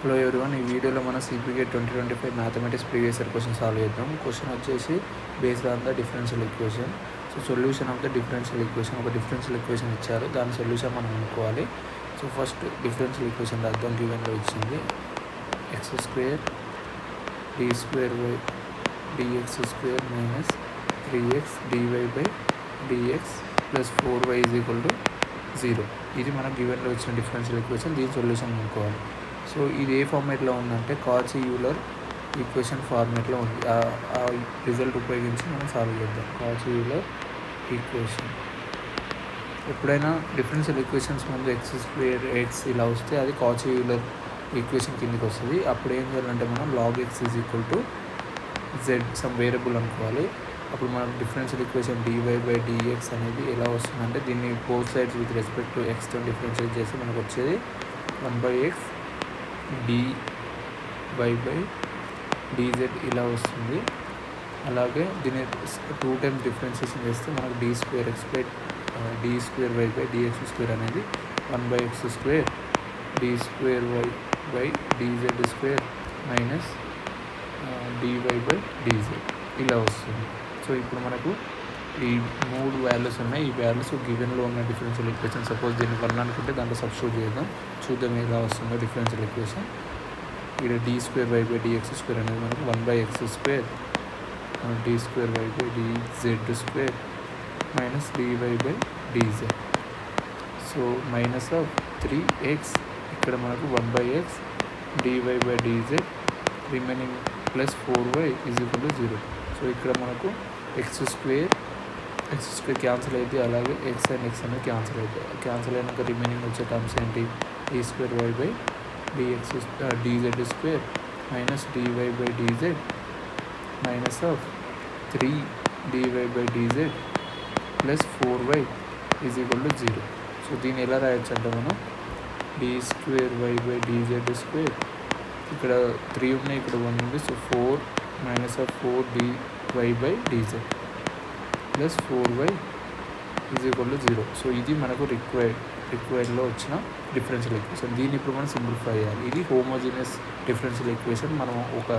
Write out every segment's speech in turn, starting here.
Hello everyone, ఈ వీడియోలో మనం CPK 2025 mathematics previous year question solve చేద్దాం. క్వశ్చన్ వచ్చేసి based on the differential equation. So solution of the differential equation, ఒక differential equation ఇచ్చారు, దాని సొల్యూషన్ మనం అనుకోవాలి. సో ఫస్ట్ డిఫరెన్షియల్ ఈక్వేషన్ రాద్దాం. గివెన్లో ఇచ్చింది x² d² dx² minus 3x dy/dx plus 4y = 0. ఇది మనం గివెన్లో ఇచ్చిన డిఫరెన్షియల్ ఈక్వేషన్, దీని సొల్యూషన్ అనుకోవాలి. సో ఇది ఏ ఫార్మేట్లో ఉందంటే కాచి యూలర్ ఈక్వేషన్ ఫార్మేట్లో ఉంది. ఆ రిజల్ట్ ఉపయోగించి మనం సాల్వ్ చేద్దాం. కాచి యూలర్ ఈక్వేషన్, ఎప్పుడైనా డిఫరెన్షియల్ ఈక్వేషన్స్ ముందు x² x ఇలా వస్తే అది కాచి యూలర్ ఈక్వేషన్ కిందకి వస్తుంది. అప్పుడు ఏం చేయాలంటే మనం log x z some variable అనుకోవాలి. అప్పుడు మనకు డిఫరెన్షియల్ ఈక్వేషన్ dy/dx అనేది ఎలా వస్తుందంటే, దీన్ని both sides with respect to x తో డిఫరెన్షియేట్ చేసి మనకు వచ్చేది 1/x dy/dz ఇలా వస్తుంది. అలాగే దీన్ని 2 టైమ్స్ డిఫరెన్షియేషన్ చేస్తే మనకు d²x/d² y/dx² అనేది 1/x² d²y/dz² మైనస్ dy/dz ఇలా వస్తుంది. సో ఇప్పుడు మనకు ఈ 3 వాల్యూస్ ఉన్నాయి. ఈ వాల్యూస్ గివెన్లో ఉన్న డిఫరెన్షియల్ ఈక్వేషన్, సపోజ్ దీన్ని 1 అనుకుంటే దాంట్లో సబ్స్టిట్యూట్ చేద్దాం, చూద్దాం ఎలా వస్తుందో డిఫరెన్షియల్ ఈక్వేషన్. ఇక్కడ d²y/dx² అనేది మనకు 1/x² d²y/dz² minus dy/dz. So minus of 3x, ఇక్కడ మనకు 1/x dy/dz remaining plus 4y = 0. So ఇక్కడ మనకు x² క్యాన్సిల్ అయితే, అలాగే x అండ్ x అనేది క్యాన్సిల్ అవుతాయి. క్యాన్సిల్ అయినాక రిమైనింగ్ వచ్చే టర్మ్స్ ఏంటి, d²y/dz² minus dy/dz minus of 3 dy/dz plus 4y = 0. So దీన్ని ఎలా రాయొచ్చు అంటే మనం d²y/dz², ఇక్కడ 3 ఉన్నాయి, ఇక్కడ 1 ఉంది. So 4 minus of 4 dy/dz plus 4y = 0. So ఇది మనకు రిక్వైర్డ్లో వచ్చిన డిఫరెన్షియల్ ఈక్వేషన్. దీన్ని ఇప్పుడు మనం సింప్లిఫై చేయాలి. ఇది హోమోజీనియస్ డిఫరెన్షియల్ ఈక్వేషన్. మనం ఒక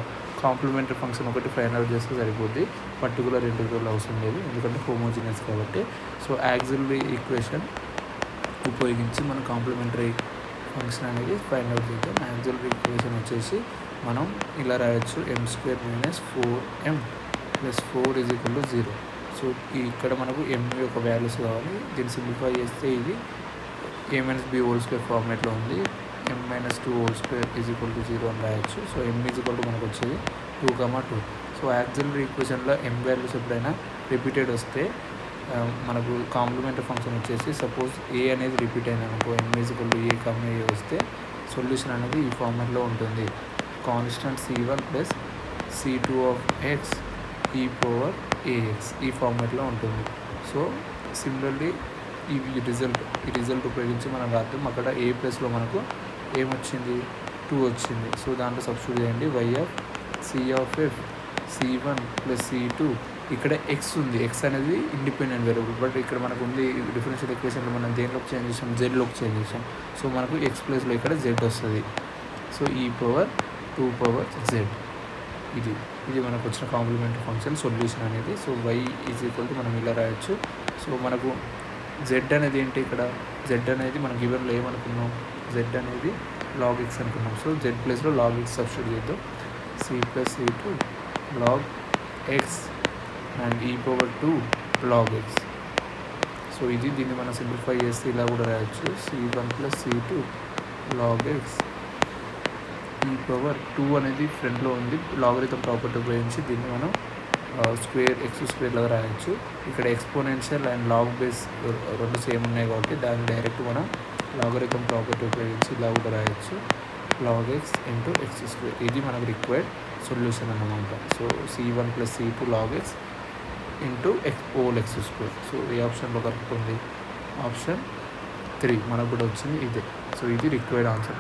కాంప్లిమెంటరీ ఫంక్షన్ ఒకటి ఫైండ్ అవుట్ చేస్తే సరిపోద్ది, పర్టికులర్ ఇంటిగ్రల్ అవసరం లేదు, ఎందుకంటే హోమోజీనియస్ కాబట్టి. సో యాక్సిలరీ ఈక్వేషన్ ఉపయోగించి మనం కాంప్లిమెంటరీ ఫంక్షన్ అనేది ఫైండ్ అవుట్ చేద్దాం. యాక్సిలరీ ఈక్వేషన్ వచ్చేసి మనం ఇలా రాయొచ్చు, m² - 4m ప్లస్ 4 = 0. సో ఇక్కడ మనకు m యొక్క వాల్యూస్ కావాలి. దీన్ని సింప్లిఫై చేస్తే ఇది a - b² ఫార్మేట్లో ఉంది. m - 2² = 0 అని రాయొచ్చు. సో m మనకు వచ్చేది 2, 2. సో యాక్సిలరీ ఈక్వేషన్లో m వాల్యూస్ ఎప్పుడైనా రిపీటెడ్ వస్తే మనకు కాంప్లిమెంటరీ ఫంక్షన్ వచ్చేసి, సపోజ్ a అనేది రిపీట్ అయినా అనుకో, m = a, వస్తే సొల్యూషన్ అనేది ఈ ఫార్మేట్లో ఉంటుంది. Constant c1 plus c2 of x e⁴ax ఈ ఫార్మేట్లో ఉంటుంది. సో సిమిలర్లీ ఈ రిజల్ట్ ఉపయోగించి మనం రాద్దాం. అక్కడ a ప్లస్లో మనకు ఏమొచ్చింది, 2 వచ్చింది. సో దాంట్లో సబ్స్టిట్యూట్ చేయండి, y/c(f) c1 ప్లస్ c2. ఇక్కడ x ఉంది, x అనేది ఇండిపెండెంట్ వేరియబుల్, బట్ ఇక్కడ మనకు ఉంది డిఫరెన్షియల్ ఈక్వేషన్లో మనం దేనిలోకి చేంజ్ చేసాం, zలోకి చేంజ్ చేసాం. సో మనకు x ప్లస్లో ఇక్కడ z వస్తుంది. సో e⁴2z ఇది మనకు వచ్చిన కాంప్లిమెంటరీ ఫంక్షన్ సొల్యూషన్ అనేది. సో y = మనం ఇలా రాయొచ్చు. సో మనకు z అనేది ఏంటి, ఇక్కడ z అనేది మనం గివెన్లో ఏమనుకున్నాం, z అనేది log x అనుకున్నాం. సో z ప్లేస్లో log x సబ్స్టిట్యూట్ చేద్దాం. c + c2 log x and e⁴2 log x. So దీన్ని మనం సింప్లిఫై చేస్తే ఇలా కూడా రాయొచ్చు, c1 + c2 log x e⁴2 అనేది ఫ్రంట్లో ఉంది. లాగరిథం ప్రాపర్టీ ఉపయోగించి దీన్ని మనం x² లాగా రాయొచ్చు. ఇక్కడ ఎక్స్పోనెన్షియల్ అండ్ లాగ్ బేస్ రెండు సేమ్ ఉన్నాయి కాబట్టి దాన్ని డైరెక్ట్ మనం లాగరిథం ప్రాపర్టీ ఉపయోగించి ఇలా కూడా రాయొచ్చు, log x × x². ఇది మనకు రిక్వైర్డ్ సొల్యూషన్ అన్నమాట. So c1 + c2 log x whole x². So ఏ ఆప్షన్లో కరెక్ట్ ఉంది, ఆప్షన్ 3 మనకు కూడా వచ్చింది ఇదే. సో ఇది రిక్వైర్డ్ ఆన్సర్.